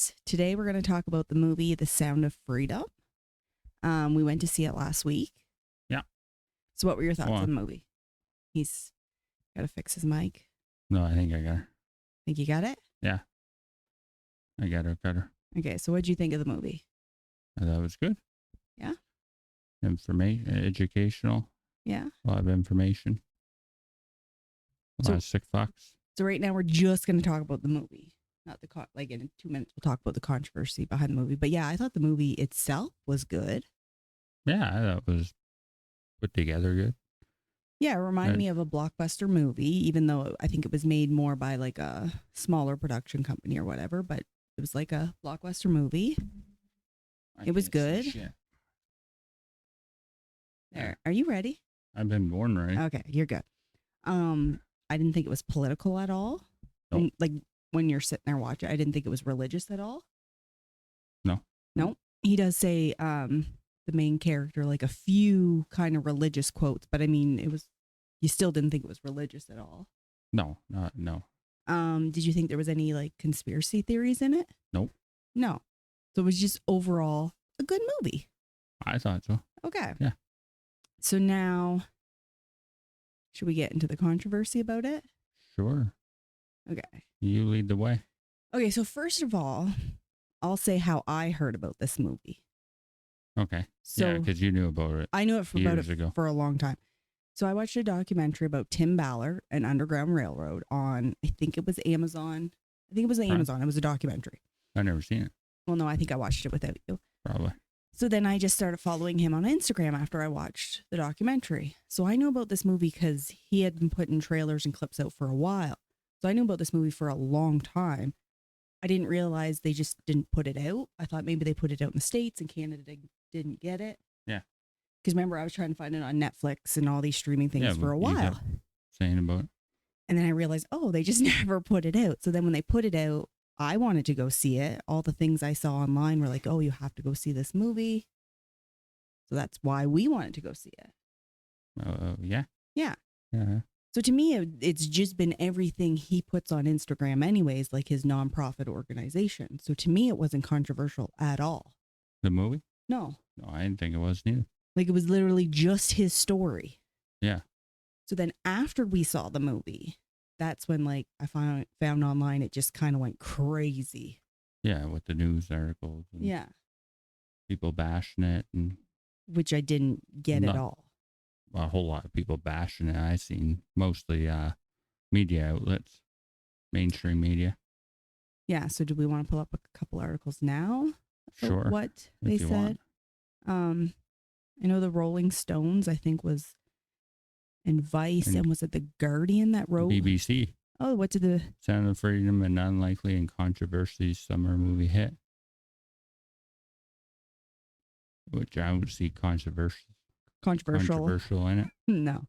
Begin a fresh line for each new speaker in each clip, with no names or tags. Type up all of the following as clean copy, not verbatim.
Yes. Today we're going to talk about the movie The Sound of Freedom. We went to see it last week.
Yeah.
So what were your thoughts
Go on.
on the movie? He's got to fix his mic.
No, I think I got her.
Think you got it?
Yeah. I got her.
Okay, so what did you think of the movie?
I thought it was good.
Yeah?
Educational.
Yeah.
A lot of information. A lot of sick fucks.
So right now we're just going to talk about the movie. Not the like in 2 minutes we'll talk about the controversy behind the movie. But yeah, I thought the movie itself was good.
Yeah, I thought it was put together good.
Yeah, it reminded me of a blockbuster movie, even though I think it was made more by like a smaller production company or whatever, but it was like a blockbuster movie. It was good. There. Are you ready?
I've been born ready.
Okay, you're good. I didn't think it was political at all.
Nope.
Like when you're sitting there watching, I didn't think it was religious at all.
No.
Nope. He does say the main character like a few kind of religious quotes, but I mean you still didn't think it was religious at all.
No.
Did you think there was any like conspiracy theories in it?
Nope.
No. So it was just overall a good movie.
I thought so.
Okay.
Yeah.
So now, should we get into the controversy about it?
Sure.
Okay.
You lead the way.
Okay, so first of all, I'll say how I heard about this movie.
Okay.
So
yeah, because you knew about it.
I knew it
years ago.
for a long time. So I watched a documentary about Tim Ballard and Underground Railroad on, I think it was Amazon. It was a documentary.
I've never seen it.
Well, no, I think I watched it without you.
Probably.
So then I just started following him on Instagram after I watched the documentary. So I knew about this movie because he had been putting trailers and clips out for a while. So I knew about this movie for a long time. I didn't realize they just didn't put it out. I thought maybe they put it out in the States and Canada didn't get it.
Yeah.
Because remember, I was trying to find it on Netflix and all these streaming things for a while.
Saying about it.
And then I realized, they just never put it out. So then when they put it out, I wanted to go see it. All the things I saw online were like, you have to go see this movie. So that's why we wanted to go see it.
Yeah.
Yeah.
Yeah.
So to me, it's just been everything he puts on Instagram anyways, like his nonprofit organization. So to me, it wasn't controversial at all.
The movie?
No.
No, I didn't think it was neither.
Like it was literally just his story.
Yeah.
So then after we saw the movie, that's when like I found online, it just kind of went crazy.
Yeah, with the news articles. And
yeah.
People bashing it.
Which I didn't get at all.
A whole lot of people bashing it. I've seen mostly media outlets, mainstream media.
Yeah, so do we want to pull up a couple articles now?
Sure.
What they said? I know the Rolling Stones, I think was, and Vice, and was it The Guardian that wrote?
BBC.
Oh, what did the...
Sound of Freedom, an unlikely and controversial summer movie hit. Which I would see controversial in it.
No.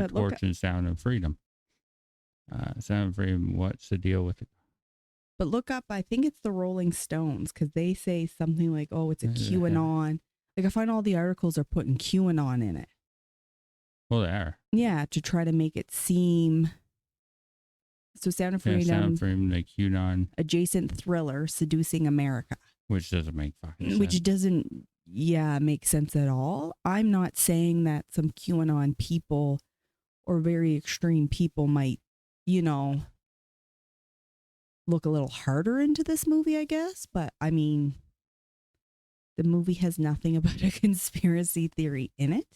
Torch and Sound of Freedom. Sound of Freedom, what's the deal with it?
But look up, I think it's the Rolling Stones, because they say something like, it's a QAnon. Like I find all the articles are putting QAnon in it.
Well, they are.
Yeah, to try to make it seem... So Sound of Freedom.
Sound of Freedom, the QAnon.
Adjacent thriller, Seducing America.
Which doesn't make fucking sense.
Which doesn't, make sense at all. I'm not saying that some QAnon people or very extreme people might, look a little harder into this movie, I guess. But, I mean, the movie has nothing about a conspiracy theory in it.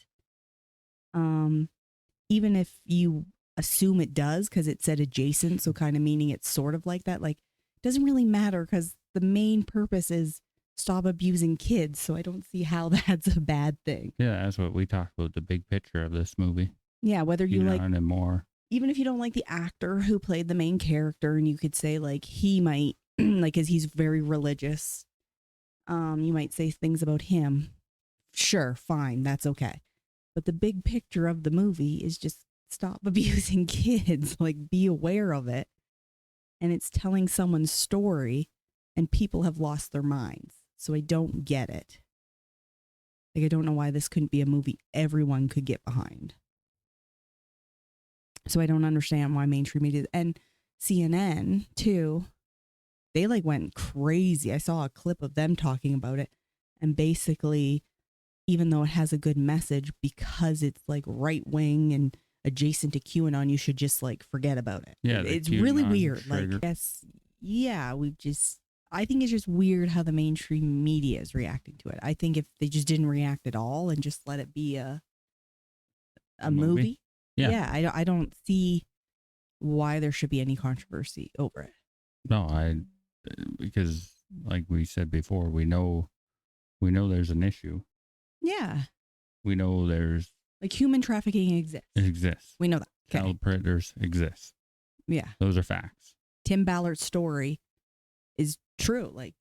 Even if you assume it does, because it said adjacent, so kind of meaning it's sort of like that, like, it doesn't really matter because the main purpose is stop abusing kids. So I don't see how that's a bad thing.
Yeah, that's what we talked about, the big picture of this movie.
Yeah, whether you like...
and more.
Even if you don't like the actor who played the main character, and you could say like he might, like, because he's very religious, you might say things about him. Sure, fine, that's okay. But the big picture of the movie is just stop abusing kids. Like, be aware of it. And it's telling someone's story, and people have lost their minds. So I don't get it. Like, I don't know why this couldn't be a movie everyone could get behind. So I don't understand why mainstream media and CNN too they like went crazy. I saw a clip of them talking about it, and basically, even though it has a good message, because it's like right wing and adjacent to QAnon, you should just like forget about it.
Yeah, the
It's really
QAnon
weird.
trigger.
Like, yes, yeah, I think it's just weird how the mainstream media is reacting to it. I think if they just didn't react at all and just let it be a movie,
Yeah.
I don't see why there should be any controversy over it.
No, because like we said before, we know there's an issue.
Yeah,
We know there's
like human trafficking exists.
it exists.
We know that. Okay.
Child predators exist.
Yeah.
Those are facts.
Tim Ballard's story is true. Like,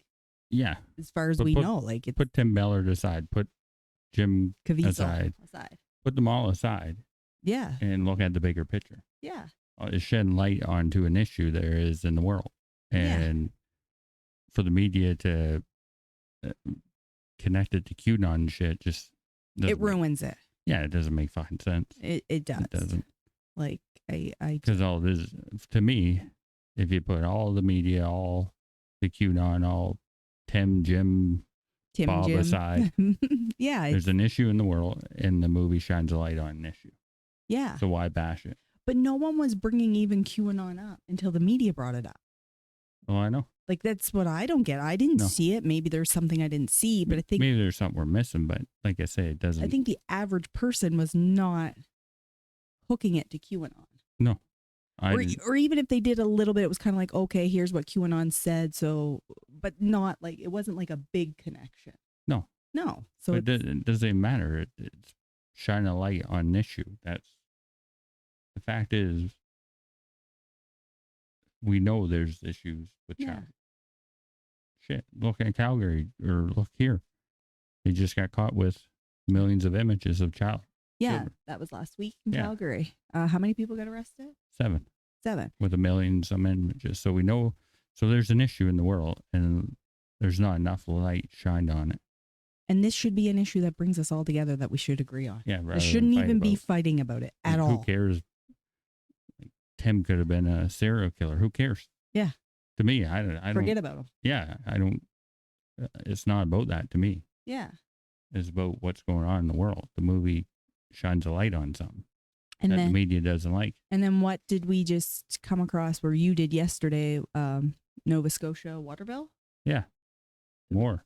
Yeah.
as far as
But
we know, like it's
Put Tim Ballard aside. Put Jim
Caviezel
aside. Put them all aside
Yeah.
and look at the bigger picture.
Yeah.
It's shedding light onto an issue there is in the world. And for the media to connect it to QAnon shit just
it ruins it.
Yeah, it doesn't make fucking sense.
It does.
It doesn't.
Like I
because all this to me, if you put all the media, all the QAnon, all Tim, Bob
Jim.
aside,
yeah,
there's an issue in the world, and the movie shines a light on an issue.
Yeah.
So why bash it?
But no one was bringing even QAnon up until the media brought it up.
Oh, I know.
Like, that's what I don't get. I didn't see it. Maybe there's something I didn't see, but I think
maybe there's something we're missing. But like I say, it doesn't.
I think the average person was not hooking it to QAnon.
No.
Or even if they did a little bit, it was kind of like, okay, here's what QAnon said. So, but not like, it wasn't like a big connection.
No.
So
it doesn't matter. It's shining a light on an issue. That's the fact is, we know there's issues with child. Shit, look at Calgary, or look here. They just got caught with millions of images of child.
Yeah,
children.
that was last week in Calgary. How many people got arrested?
7. With 1 million some images. So we know, so there's an issue in the world, and there's not enough light shined on it.
And this should be an issue that brings us all together that we should agree on.
Yeah,
we shouldn't even be fighting about it at all.
Who cares? Like, Tim could have been a serial killer. Who cares?
Yeah.
To me, I don't
forget about him.
Yeah, I don't. It's not about that to me.
Yeah.
It's about what's going on in the world. The movie shines a light on something
and
that
then,
the media doesn't like.
And then what did we just come across where you did yesterday? Nova Scotia water bill?
Yeah. More.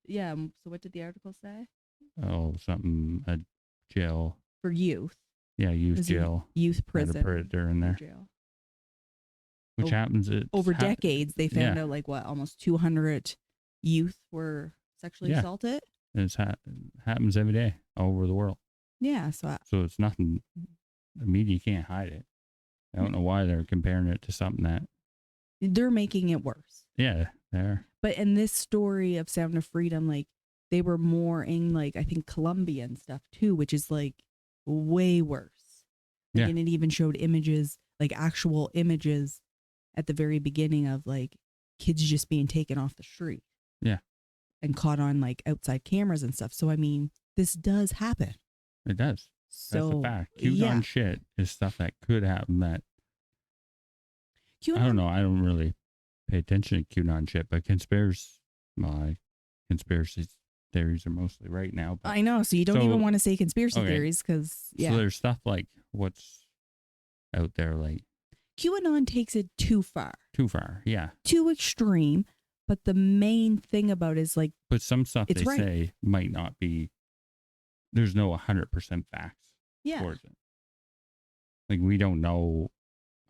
Yeah. So what did the article say?
Oh, something, a jail.
For youth.
Yeah, youth jail.
Youth prison.
Had a predator in there.
Jail.
Which happens.
Over decades, they found out like what, almost 200 youth were sexually assaulted.
And it happens every day all over the world.
Yeah. So
it's nothing. The media can't hide it. I don't know why they're comparing it to something that.
They're making it worse.
Yeah, they're.
But in this story of Sound of Freedom, like they were more in like, I think Colombia and stuff too, which is like way worse. Like, and it even showed images, like actual images at the very beginning of like kids just being taken off the street.
Yeah.
And caught on like outside cameras and stuff. So, I mean, this does happen.
It does.
So,
that's a fact. QAnon shit is stuff that could happen that. QAnon, I don't know. I don't really pay attention to QAnon shit, but conspiracy theories are mostly right now. But,
I know. So you don't even want to say conspiracy theories because,
So there's stuff like what's out there, like.
QAnon takes it too far.
Too far, yeah.
Too extreme. But the main thing about it is like.
But some stuff they say might not be. There's no 100% facts towards it. Like, we don't know.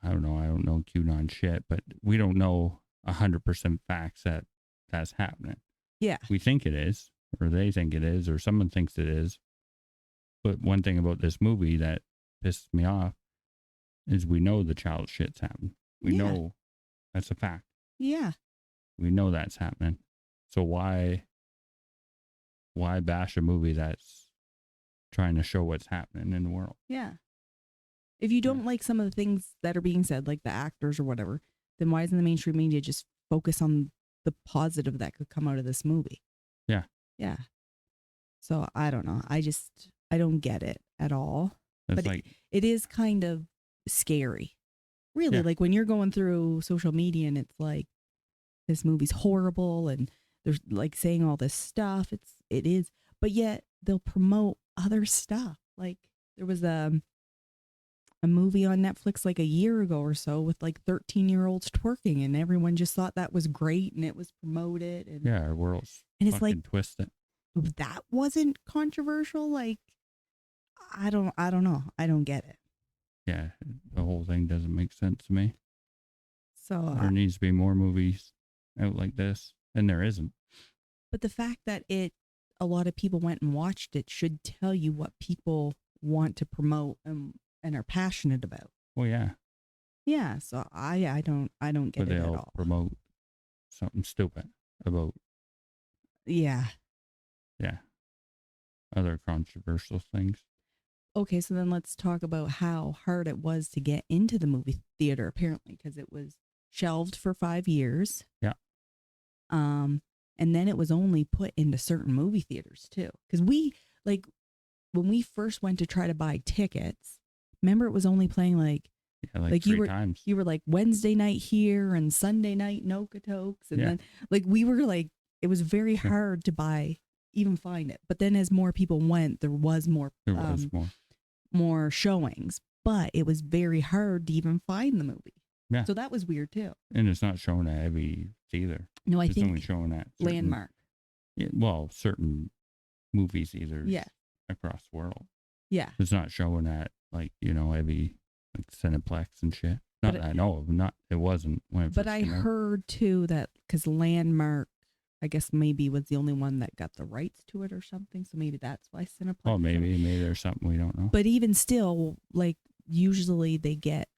I don't know QAnon shit, but we don't know 100% facts that that's happening.
Yeah.
We think it is, or they think it is, or someone thinks it is. But one thing about this movie that pisses me off is we know the child shit's happening. We know that's a fact.
Yeah.
We know that's happening. So why bash a movie that's trying to show what's happening in the world?
Yeah. If you don't like some of the things that are being said, like the actors or whatever, then why isn't the mainstream media just focus on the positive that could come out of this movie?
Yeah.
Yeah. So I don't know. I don't get it at all.
It's
but it is kind of scary. Really, like when you're going through social media and it's like this movie's horrible, and they're like saying all this stuff. It is, but yet they'll promote other stuff. Like there was a movie on Netflix like a year ago or so with like 13-year-olds twerking, and everyone just thought that was great, and it was promoted. And
yeah, our world's
and it's like
twisted.
That wasn't controversial. Like I don't know. I don't get it.
Yeah, the whole thing doesn't make sense to me.
So
there needs to be more movies out like this, and there isn't.
But the fact that a lot of people went and watched it should tell you what people want to promote and are passionate about.
Well, yeah.
Yeah, so I don't get it at all.
They'll promote something stupid about.
Yeah.
Yeah. Other controversial things.
Okay, so then let's talk about how hard it was to get into the movie theater, apparently, because it was shelved for 5 years.
Yeah.
And then it was only put into certain movie theaters too. Because when we first went to try to buy tickets, remember it was only playing like
3 times.
You were like Wednesday night here and Sunday night in Okotoks. And then like we were like, it was very hard to buy, even find it. But then as more people went, there was more. More showings, but it was very hard to even find the movie.
Yeah.
So that was weird too.
And it's not shown at every theater.
No, I think
it's only shown at
Landmark.
Yeah, well, certain movie theaters.
Yeah.
Across the world.
Yeah.
It's not showing at like every like Cineplex and shit. Not that I know of. Not it wasn't when.
But I heard too that because Landmark, I guess maybe was the only one that got the rights to it or something. So maybe that's why Cineplex.
Oh, maybe there's something we don't know.
But even still, like usually they get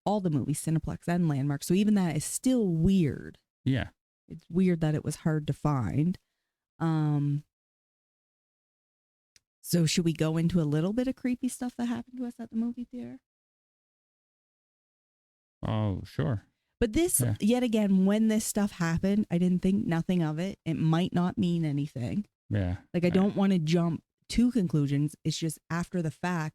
all the movies, Cineplex and Landmark. So even that is still weird.
Yeah.
It's weird that it was hard to find. So should we go into a little bit of creepy stuff that happened to us at the movie theater?
Oh, sure.
But this, yet again, when this stuff happened, I didn't think nothing of it. It might not mean anything.
Yeah.
Like, I don't want to jump to conclusions. It's just after the fact,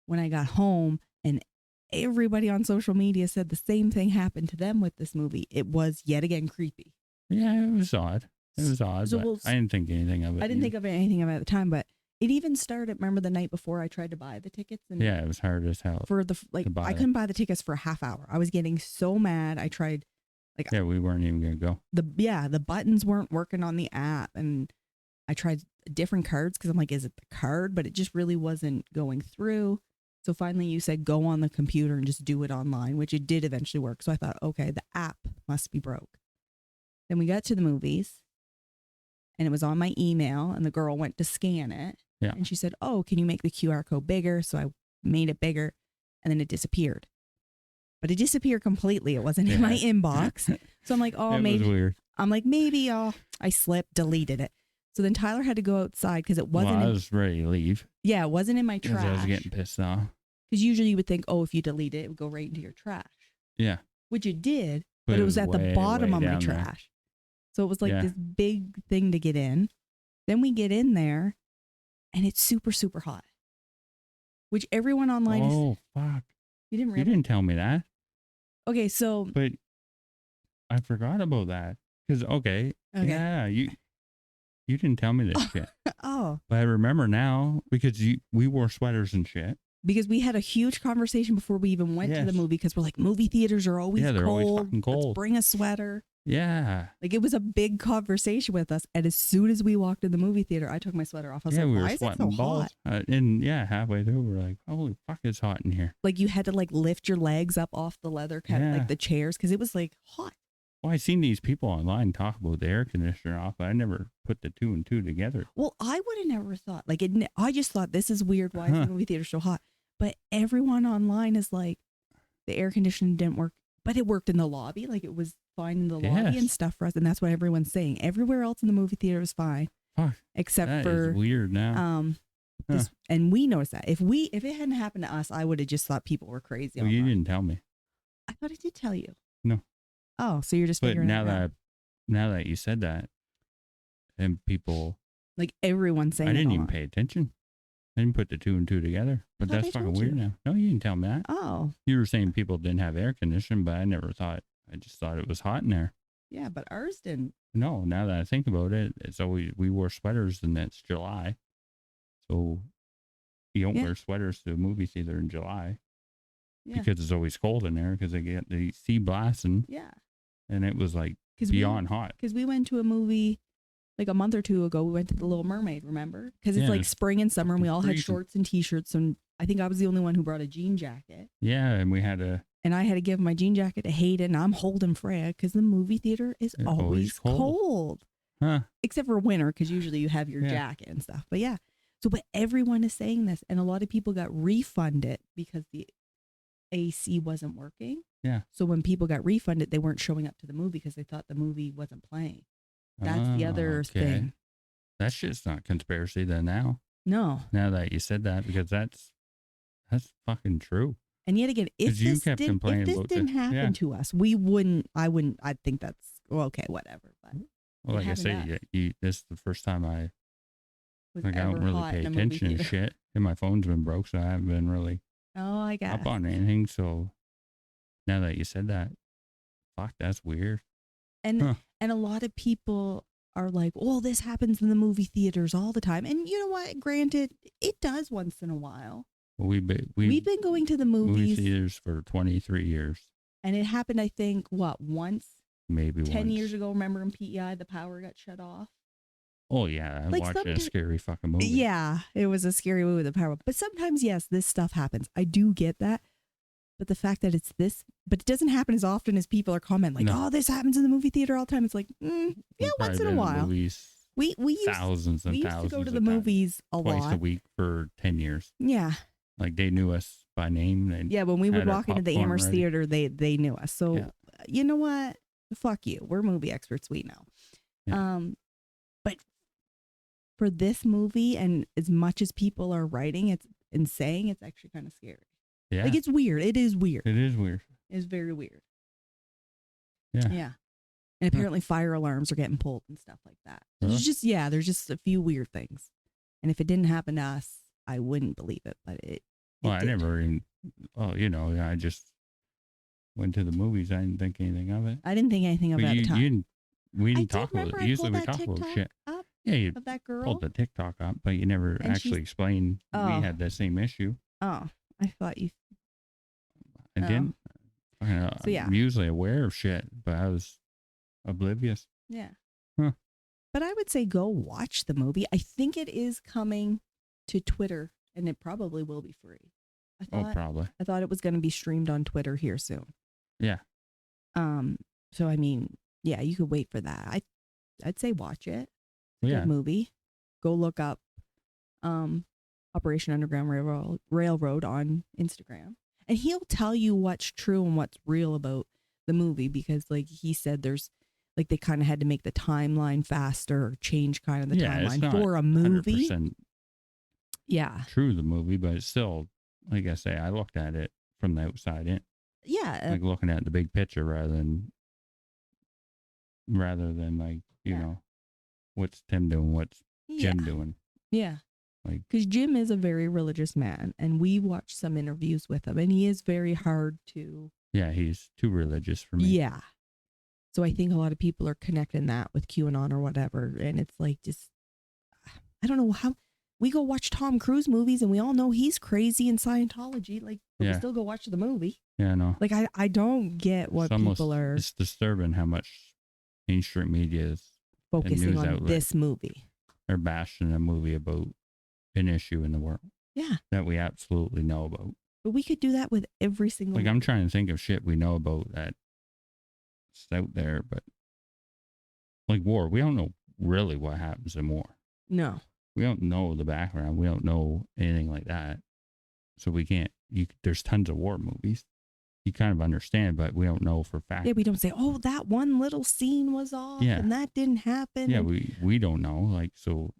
when I got home and everybody on social media said the same thing happened to them with this movie, it was yet again creepy.
Yeah, it was odd. So I didn't think anything of it.
I didn't think of anything of it at the time, but it even started, remember the night before I tried to buy the tickets? And
yeah, it was hard as hell.
I couldn't buy the tickets for a half hour. I was getting so mad. I tried,
we weren't even going to go.
The buttons weren't working on the app. And I tried different cards because I'm like, is it the card? But it just really wasn't going through. So finally you said, go on the computer and just do it online, which it did eventually work. So I thought, okay, the app must be broke. Then we got to the movies and it was on my email and the girl went to scan it.
Yeah.
And she said, oh, can you make the QR code bigger? So I made it bigger and then it disappeared. But it disappeared completely. It wasn't in my inbox. So I'm like, oh, maybe. Was weird. I'm like, maybe I slipped, deleted it. So then Tyler had to go outside because it wasn't.
Well, I was ready to leave.
Yeah, it wasn't in my trash.
I was getting pissed off.
Because usually you would think, oh, if you delete it, it would go right into your trash.
Yeah.
Which it did, but it was at the bottom of my trash. There. So it was like this big thing to get in. Then we get in there. And it's super, super hot. Which everyone online is.
Oh, fuck.
You didn't realize?
You didn't tell me that.
Okay, so.
But I forgot about that. Because, yeah, you didn't tell me this shit.
Oh.
But I remember now because we wore sweaters and shit.
Because we had a huge conversation before we even went to the movie because we're like, movie theaters are always cold.
They're always fucking cold.
Let's bring a sweater.
Yeah.
Like it was a big conversation with us. And as soon as we walked in the movie theater, I took my sweater off. I was like, why is it so hot?
And halfway through, we're like, holy fuck, it's hot in here.
Like you had to like lift your legs up off the leather, like the chairs, because it was like hot.
Well, I've seen these people online talk about the air conditioner off, but I never put the two and two together.
Well, I would have never thought. I just thought this is weird. Why is the movie theater so hot? But everyone online is like, the air conditioning didn't work. But it worked in the lobby. Like it was fine in the lobby and stuff for us. And that's what everyone's saying. Everywhere else in the movie theater was fine. Except for.
Is weird now.
And we noticed that. If it hadn't happened to us, I would have just thought people were crazy.
Well, you didn't tell me.
I thought I did tell you.
No.
Oh, so you're just figuring it out.
Now that you said that, and people.
Like everyone's saying
I didn't even pay attention. I didn't put the two and two together. But that's fucking weird now. No, you didn't tell me that.
Oh.
You were saying people didn't have air conditioning, but I never thought. I just thought it was hot in there.
Yeah, but ours didn't.
No, now that I think about it, it's always, we wore sweaters and it's July. So you don't wear sweaters to a movie theater in July. Yeah. Because it's always cold in there because they get the sea blasting.
Yeah.
And it was like beyond hot.
Because we went to a movie like a month or two ago. We went to The Little Mermaid, remember? Because it's like spring and summer and we all had shorts and t-shirts. And I think I was the only one who brought a jean jacket.
Yeah. And
I had to give my jean jacket to Hayden. I'm holding Freya because the movie theater is always cold.
Huh.
Except for winter, because usually you have your jacket and stuff. But yeah. So, but everyone is saying this. And a lot of people got refunded because the AC wasn't working.
Yeah.
So when people got refunded, they weren't showing up to the movie because they thought the movie wasn't playing. That's the other thing.
That shit's not conspiracy then now.
No.
Now that you said that, because that's fucking true.
And yet again, if this didn't happen to us, I'd think that's, well, okay, whatever. But
well, like I say, this is the first time I don't really pay attention to shit. And my phone's been broke, so I haven't been really up on anything. So now that you said that, fuck, that's weird.
And a lot of people are like, oh, this happens in the movie theaters all the time. And you know what? Granted, it does once in a while.
We've
been going to the movie
theaters for 23 years.
And it happened, I think, once?
Maybe
10 years ago, remember in PEI, the power got shut off?
Oh, yeah. I watched a scary fucking movie.
Yeah, it was a scary movie with the power. But sometimes, yes, this stuff happens. I do get that. But the fact that it's this, but it doesn't happen as often as people are commenting, like, oh, this happens in the movie theater all the time. It's like, yeah, once in a while. We used
thousands and thousands
to go to the movies a lot.
Twice a week for 10 years.
Yeah.
Like they knew us by name.
When we would walk into the Amherst Theater, they knew us. So you know what? Fuck you. We're movie experts. We know. Yeah. But for this movie, and as much as people are writing and saying, it's actually kind of scary.
Yeah.
Like it's weird. It is weird.
It is weird.
It's very weird.
Yeah.
Yeah. And apparently fire alarms are getting pulled and stuff like that. There's just a few weird things. And if it didn't happen to us, I wouldn't believe it, but
I never even, I just went to the movies. I didn't think anything of it.
I didn't think anything of it at the time.
We didn't talk about it. Usually we talk about shit. Yeah, you
of that girl?
pulled the TikTok up, but you never actually explained we had the same issue.
Oh, I thought you.
I didn't. So yeah. I'm usually aware of shit, but I was oblivious.
Yeah.
Huh.
But I would say go watch the movie. I think it is coming to Twitter, and it probably will be free.
Probably.
I thought it was going to be streamed on Twitter here soon.
Yeah.
So I mean, yeah, you could wait for that. I'd say watch it. It's a good movie. Go look up Operation Underground Railroad on Instagram, and he'll tell you what's true and what's real about the movie, because like he said, there's like they kind of had to make the timeline faster or change kind of the timeline for a movie. Yeah.
True, the movie, but it's still, like I say, I looked at it from the outside in.
Yeah.
Like looking at the big picture rather than like, you know, what's Tim doing, what's Jim doing.
Yeah.
Like,
because Jim is a very religious man, and we watched some interviews with him, and he is very hard to.
Yeah, he's too religious for me.
Yeah. So I think a lot of people are connecting that with QAnon or whatever, and it's like just, I don't know how. We go watch Tom Cruise movies, and we all know he's crazy in Scientology. Like, but we still go watch the movie.
Yeah, I know.
Like, I don't get what people are.
It's disturbing how much mainstream media is
focusing on this movie.
They're bashing a movie about an issue in the world.
Yeah.
That we absolutely know about.
But we could do that with every single
movie. I'm trying to think of shit we know about that's out there, but like war, we don't know really what happens in war.
No.
We don't know the background. We don't know anything like that. So we can't, there's tons of war movies. You kind of understand, but we don't know for fact.
Yeah, we don't say, oh, that one little scene was off and that didn't happen.
Yeah, we don't know. Like, so.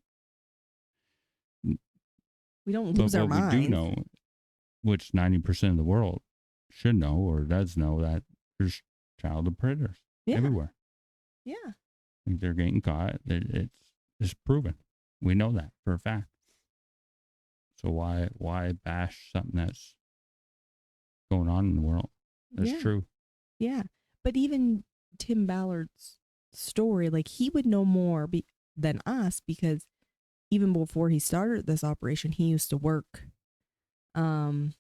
We don't lose our minds.
We do know, which 90% of the world should know or does know, that there's child predators everywhere.
Yeah.
Like they're getting caught. It's proven. We know that for a fact. So why bash something that's going on in the world? That's true.
Yeah. But even Tim Ballard's story, like he would know more than us, because even before he started this operation, he used to work in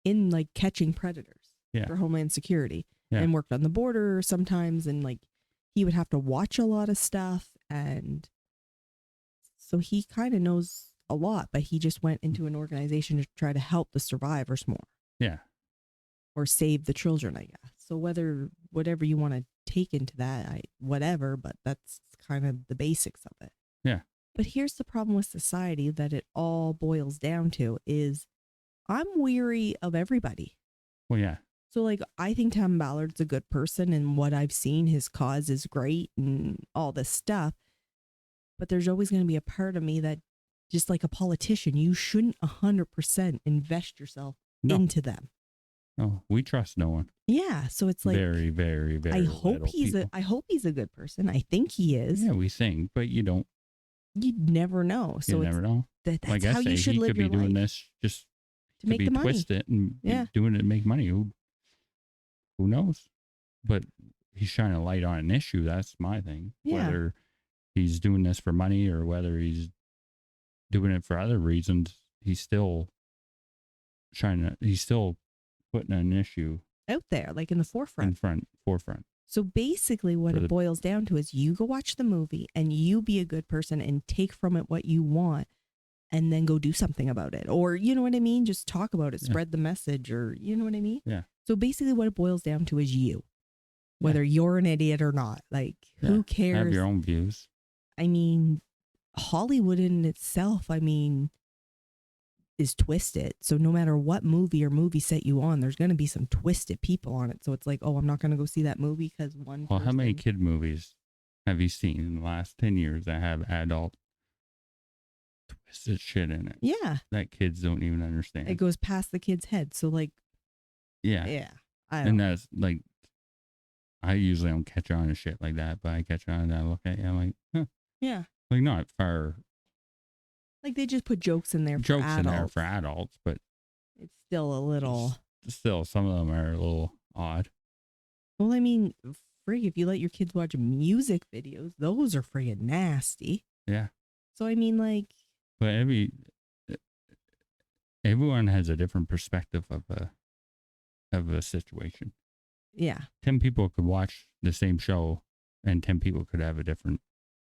like catching predators for Homeland Security and worked on the border sometimes, and like he would have to watch a lot of stuff, and so he kind of knows a lot, but he just went into an organization to try to help the survivors more.
Yeah.
Or save the children, I guess. So whatever you want to take into that, whatever, but that's kind of the basics of it.
Yeah.
But here's the problem with society that it all boils down to is I'm weary of everybody.
Well, yeah.
So like, I think Tim Ballard's a good person, and what I've seen, his cause is great and all this stuff. But there's always going to be a part of me that, just like a politician, you shouldn't 100% invest yourself into them.
No, we trust no one.
Yeah, so it's like
very, very, very.
I hope he's a good person. I think he is.
Yeah, we think, but you don't.
You never know. So
you never know.
That's
like
how you should live your life.
He could be doing this just
to make the money.
Twist it and doing it to make money. Who knows? But he's shining a light on an issue. That's my thing.
Yeah.
Whether he's doing this for money or whether he's doing it for other reasons, he's still putting an issue
out there, like in the forefront.
Forefront.
So basically what it boils down to is you go watch the movie and you be a good person and take from it what you want and then go do something about it. Or, you know what I mean? Just talk about it, spread the message, or you know what I mean?
Yeah.
So basically what it boils down to is you, whether you're an idiot or not. Like, who cares?
Have your own views.
I mean, Hollywood in itself, is twisted. So no matter what movie or movie set you on, there's going to be some twisted people on it. So it's like, oh, I'm not going to go see that movie because one.
Well, how many kid movies have you seen in the last 10 years that have adult twisted shit in it?
Yeah.
That kids don't even understand.
It goes past the kid's head. So like.
Yeah.
Yeah.
That's like, I usually don't catch on to shit like that, but I catch on and I look at you, I'm like, huh.
Yeah.
Like not for.
Like they just put jokes in there
for adults, but
it's still a little.
Still, some of them are a little odd.
Well, I mean, if you let your kids watch music videos, those are friggin' nasty.
Yeah.
So I mean, like.
But everyone has a different perspective of a situation.
Yeah.
10 people could watch the same show, and 10 people could have a different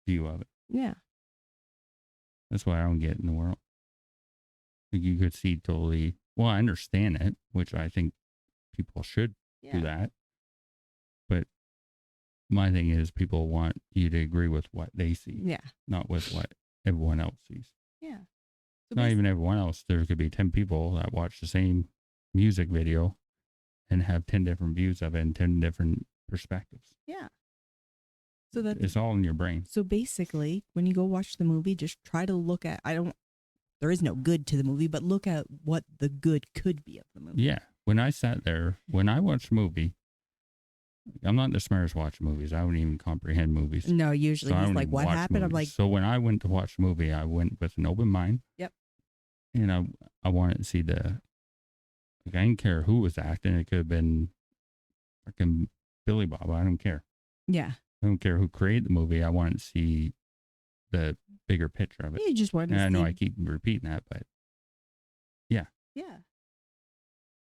view of it.
Yeah.
That's what I don't get in the world. Like you could see totally. Well, I understand it, which I think people should do that. But my thing is, people want you to agree with what they see, not with what everyone else sees.
Yeah,
so not even everyone else. There could be 10 people that watch the same music video and have 10 different views of it and 10 different perspectives.
Yeah. So that
it's all in your brain.
So basically, when you go watch the movie, just try to look at, there is no good to the movie, but look at what the good could be of the movie.
Yeah. When I sat there, when I watched a movie, I'm not the smartest watching movies. I don't even comprehend movies.
No, usually
so
he's like, what happened?
Movies.
I'm like.
So when I went to watch a movie, I went with an open mind.
Yep.
And I wanted to see I didn't care who was acting. It could have been fucking Billy Bob. I don't care.
Yeah.
I don't care who created the movie. I wanted to see the bigger picture of it.
You just wanted to see.
I know I keep repeating that, but yeah.
Yeah.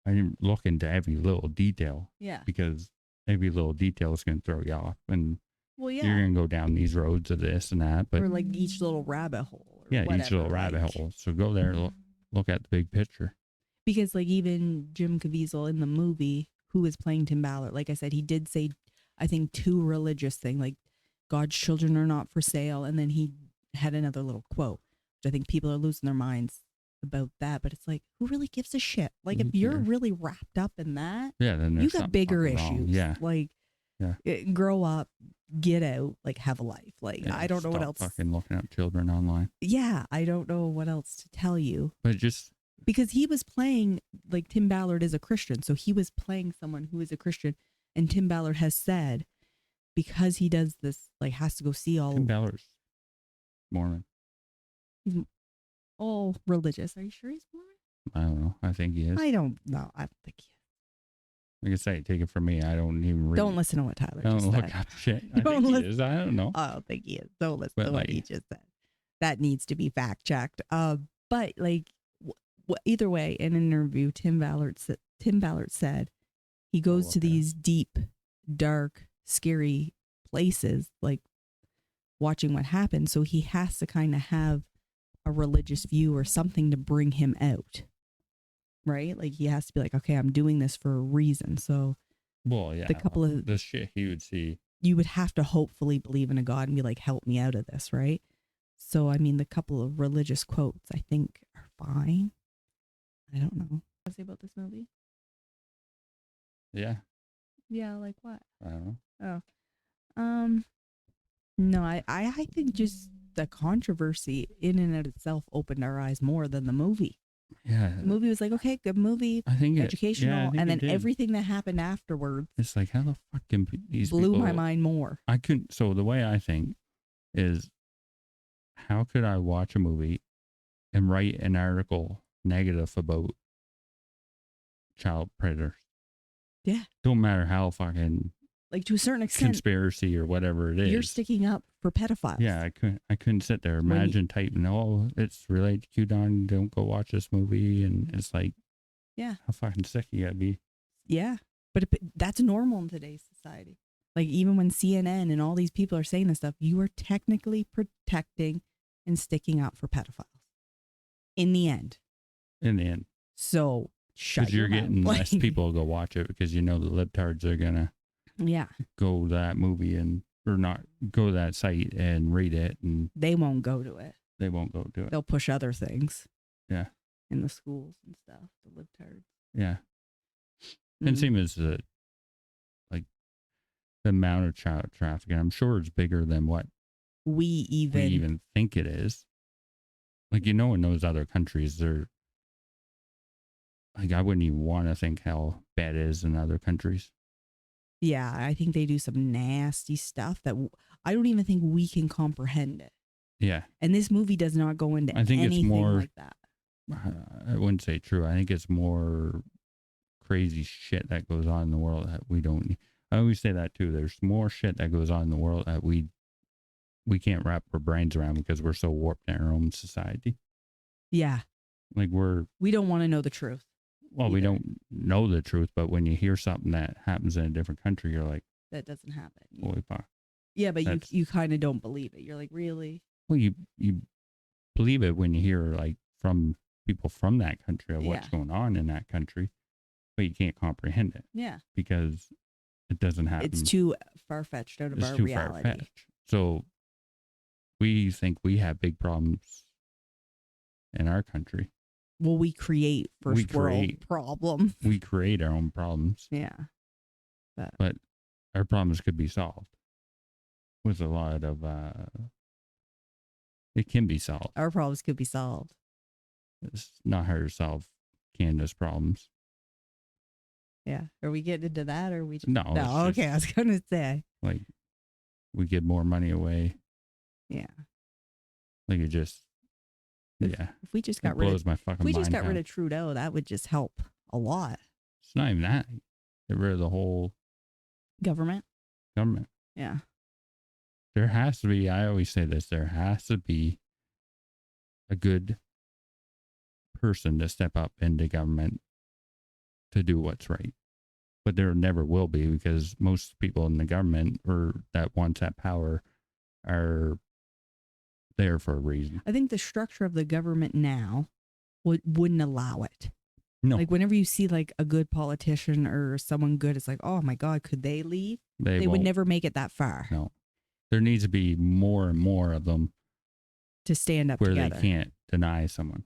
I didn't look into every little detail.
Yeah.
Because every little detail is going to throw you off. And
well, yeah.
You're going to go down these roads of this and that. But
or like each little rabbit hole. Or
yeah,
whatever,
each little rabbit hole. So go there, look at the big picture.
Because like even Jim Caviezel in the movie, who is playing Tim Ballard, like I said, he did say, I think, two religious things, like God's children are not for sale. And then he had another little quote, which I think people are losing their minds about that. But it's like, who really gives a shit? Like if you're really wrapped up in that,
then
you got bigger issues.
Wrong. Yeah.
Like grow up, get out, like have a life. Like I don't know what else.
Fucking looking up children online.
Yeah. I don't know what else to tell you.
But just.
Because he was playing, like Tim Ballard is a Christian. So he was playing someone who is a Christian. And Tim Ballard has said, because he does this, like, has to go see all.
Tim Ballard's Mormon.
He's all religious. Are you sure he's Mormon?
I don't know. I think he is.
I don't know. I don't think he is.
Like I say, take it from me. I don't even read.
Don't listen to what Tyler just
look
said.
up shit. I think he is. I don't know.
I don't think he is. Don't listen to what he just said. That needs to be fact checked. But like, either way, in an interview, Tim Ballard said he goes to these deep, dark, scary places, like watching what happens. So he has to kind of have a religious view or something to bring him out. Right? Like he has to be like, okay, I'm doing this for a reason. So,
well, yeah,
the couple of
the shit he would see,
you would have to hopefully believe in a God and be like, help me out of this, right? So, I mean, the couple of religious quotes I think are fine. I don't know. What to say about this movie?
Yeah.
Yeah, like what?
I don't know.
Oh. No, I think just the controversy in and of itself opened our eyes more than the movie.
Yeah.
The movie was like, okay, good movie,
I think
educational, and then everything that happened afterwards.
It's like, how the fuck can these
blew
people,
my mind more.
I couldn't. So the way I think is, how could I watch a movie and write an article negative about child predators?
Yeah.
Don't matter how fucking,
like, to a certain extent,
conspiracy or whatever it is.
You're sticking up for pedophiles.
Yeah, I couldn't sit there. Imagine typing, oh, it's related to QAnon. Don't go watch this movie. And it's like,
yeah,
how fucking sick you gotta be.
Yeah. But that's normal in today's society. Like, even when CNN and all these people are saying this stuff, you are technically protecting and sticking up for pedophiles. In the end. So, shut your mouth. Because you're
getting less people to go watch it because you know the libtards are gonna go to that movie or not go to that site and read it, and
they won't go to it.
They'll
push other things.
Yeah.
In the schools and stuff, the libtards.
Yeah. And same as like the amount of child trafficking, I'm sure it's bigger than what we even think it is. Like, in those other countries, they're like, I wouldn't even want to think how bad it is in other countries.
Yeah, I think they do some nasty stuff that I don't even think we can comprehend it.
Yeah.
And this movie does not go into anything it's more, like that.
I wouldn't say true. I think it's more crazy shit that goes on in the world that we don't. I always say that too. There's more shit that goes on in the world that we can't wrap our brains around because we're so warped in our own society.
Yeah.
Like we
don't want to know the truth.
Well, we don't know the truth, but when you hear something that happens in a different country, you're like,
that doesn't happen.
Holy fuck.
Yeah, but you kind of don't believe it. You're like, really?
Well, you believe it when you hear like from people from that country of what's going on in that country, but you can't comprehend it.
Yeah.
Because it doesn't happen.
It's too far-fetched out of our reality. Far-fetched.
So we think we have big problems in our country.
Well, we create first world problems.
We create our own problems.
Yeah.
But our problems could be solved with a lot of, it can be solved.
Our problems could be solved.
It's not hard to solve Canada's problems.
Yeah. Are we getting into that or are we just...
No.
Okay. I was going to say.
Like, we give more money away.
Yeah.
Like, it just... Yeah.
If we just got rid of Trudeau, that would just help a lot.
It's not even that. Get rid of the whole
government.
Yeah. There has to be, I always say this, there has to be a good person to step up into government to do what's right. But there never will be because most people in the government or that wants that power are there for a reason.
I think the structure of the government now wouldn't allow it.
No.
Like whenever you see like a good politician or someone good, it's like, oh my God, could they leave? They would never make it that far.
No. There needs to be more and more of them
to stand up
where
together.
They can't deny someone.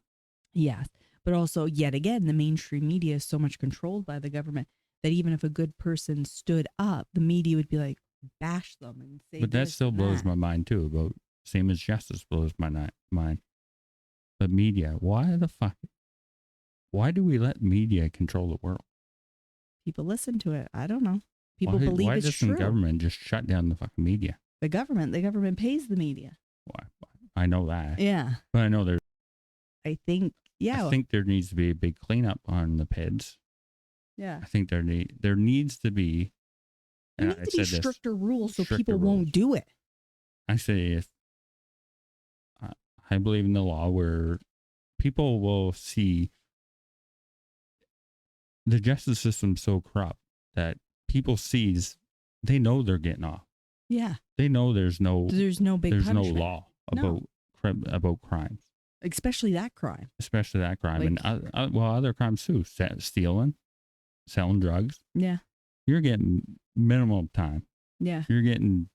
Yeah. But also, yet again, the mainstream media is so much controlled by the government that even if a good person stood up, the media would be like, bash them and say.
But that still blows my mind too about. Same as justice blows my mind. The media, why the fuck? Why do we let media control the world?
People listen to it. I don't know. People believe it's true.
Why doesn't the government just shut down the fucking media?
The government pays the media.
Why? I know that.
Yeah.
But I know there's...
I think, yeah.
I think there needs to be a big cleanup on the PEDs.
Yeah.
I think there needs to be.
There needs to be stricter rules so people won't do it.
I say if I believe in the law where people will see the justice system so corrupt that people they know they're getting off.
Yeah.
They know there's no
big punishment.
No law about crimes.
Especially that crime.
And other crimes too. Stealing, selling drugs.
Yeah.
You're getting minimum time.
Yeah.
You're getting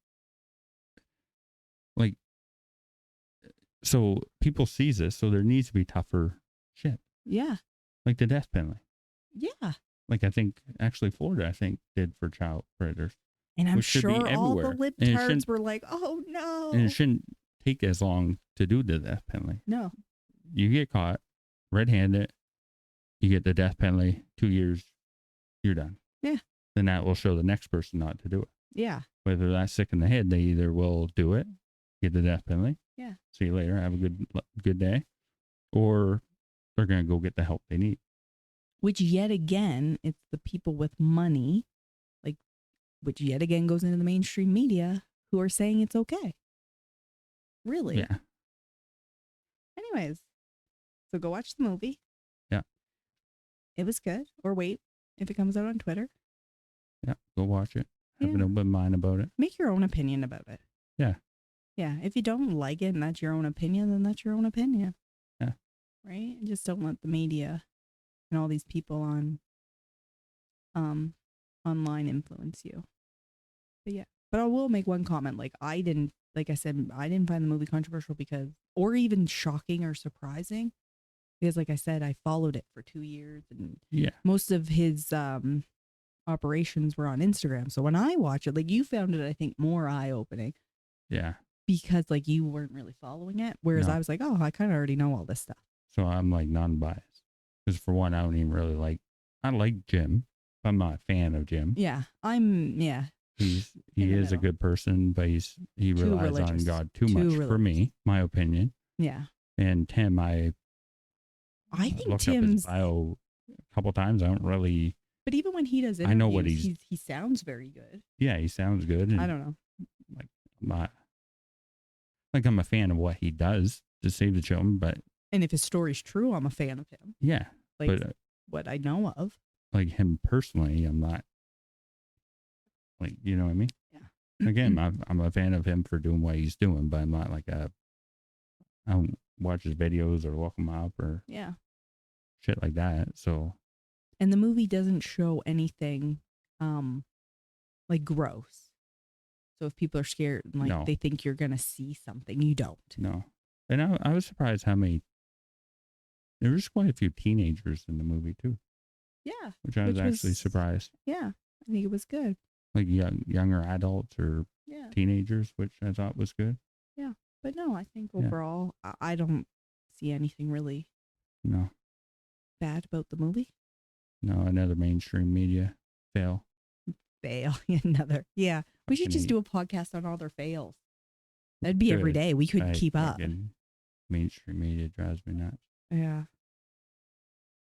so people sees this, so there needs to be tougher shit.
Yeah.
Like the death penalty.
Yeah.
Like I think actually Florida, did for child predators.
And I'm sure all the libtards were like, oh no.
And it shouldn't take as long to do the death penalty.
No.
You get caught red-handed, you get the death penalty, 2 years, you're done.
Yeah.
Then that will show the next person not to do it.
Yeah.
Whether that's sick in the head, they either will do it, get the death penalty.
Yeah.
See you later. Have a good day. Or they're going to go get the help they need.
Which yet again, it's the people with money, which yet again goes into the mainstream media, who are saying it's okay. Really?
Yeah.
Anyways, so go watch the movie.
Yeah.
It was good. Or wait, if it comes out on Twitter.
Yeah, go watch it. Have an open mind about it.
Make your own opinion about it.
Yeah.
Yeah. If you don't like it and that's your own opinion, then that's your own opinion.
Yeah.
Right? And just don't let the media and all these people on online influence you. But yeah. But I will make one comment. Like I didn't find the movie controversial or even shocking or surprising. Because like I said, I followed it for 2 years and most of his operations were on Instagram. So when I watch it, like you found it, I think more eye-opening.
Yeah.
Because like you weren't really following it. Whereas I was like, oh, I kind of already know all this stuff.
So I'm like non-biased. Because for one, I don't even really I like Jim. I'm not a fan of Jim.
Yeah.
He is a good person, but he relies on God too much for me, my opinion.
Yeah.
And Tim, I
think
looked
Tim's
up his bio a couple times. I don't really.
But even when he does interviews,
I know what
he sounds very good.
Yeah, he sounds good. And
I don't know.
I'm a fan of what he does to save the children, but.
And if his story's true, I'm a fan of him.
Yeah.
But what I know of.
Like him personally, I'm not. You know what I mean?
Yeah.
Again, I'm a fan of him for doing what he's doing, but I'm not I don't watch his videos or look him up or shit like that. So.
And the movie doesn't show anything gross. So if people are scared and they think you're gonna see something, you don't.
No. And I was surprised how many. There was quite a few teenagers in the movie too.
Yeah.
Which I was actually surprised.
Yeah, I think it was good.
Like younger adults or teenagers, which I thought was good.
Yeah, but no, I think overall, I don't see anything really bad about the movie.
No, another mainstream media fail.
Another. Yeah, we should just do a podcast on all their fails. That'd be every day. We could keep up.
Mainstream media drives me nuts.
Yeah.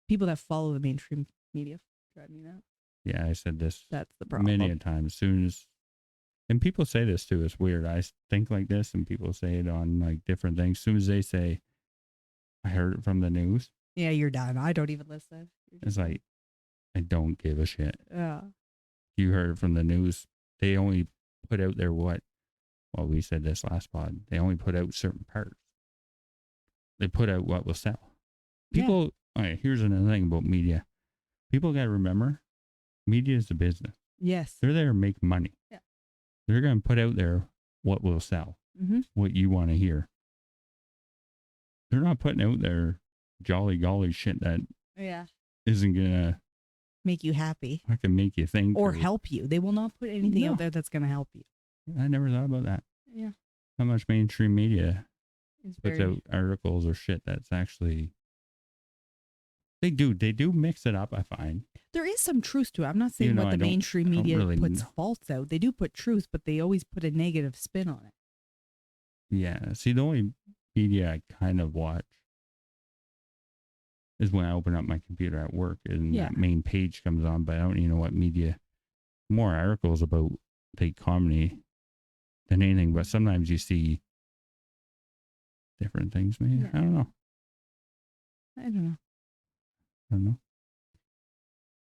People that follow the mainstream media drive me nuts.
Yeah, I said this.
That's the problem.
Many a time. And people say this too. It's weird. I think like this, and people say it on different things. As soon as they say, "I heard it from the news."
Yeah, you're done. I don't even listen.
It's I don't give a shit.
Yeah.
You heard it from the news. They only put out their what? Well, we said this last pod. They only put out certain parts. They put out what will sell. People. Yeah. Okay, here's another thing about media. People got to remember. Media is a business.
Yes.
They're there to make money.
Yeah.
They're going to put out there what will sell, what you want to hear. They're not putting out there jolly golly shit that isn't going to
make you happy.
I can make you think.
Or help you. They will not put anything out there that's going to help you.
I never thought about that.
Yeah.
How much mainstream media puts out articles or shit that's actually... They do mix it up, I find.
There is some truth to it. I'm not saying what the mainstream media puts faults out. They do put truth, but they always put a negative spin on it.
Yeah. See, the only media I kind of watch is when I open up my computer at work and that main page comes on, but I don't even know what media. More articles about fake comedy than anything, but sometimes you see different things, maybe.
Yeah.
I don't know.
I don't know.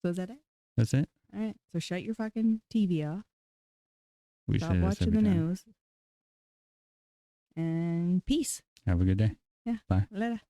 So is that it?
That's it.
All right. So shut your fucking TV off.
We
Stop watching the news. And peace.
Have a good day.
Yeah.
Bye.
Later.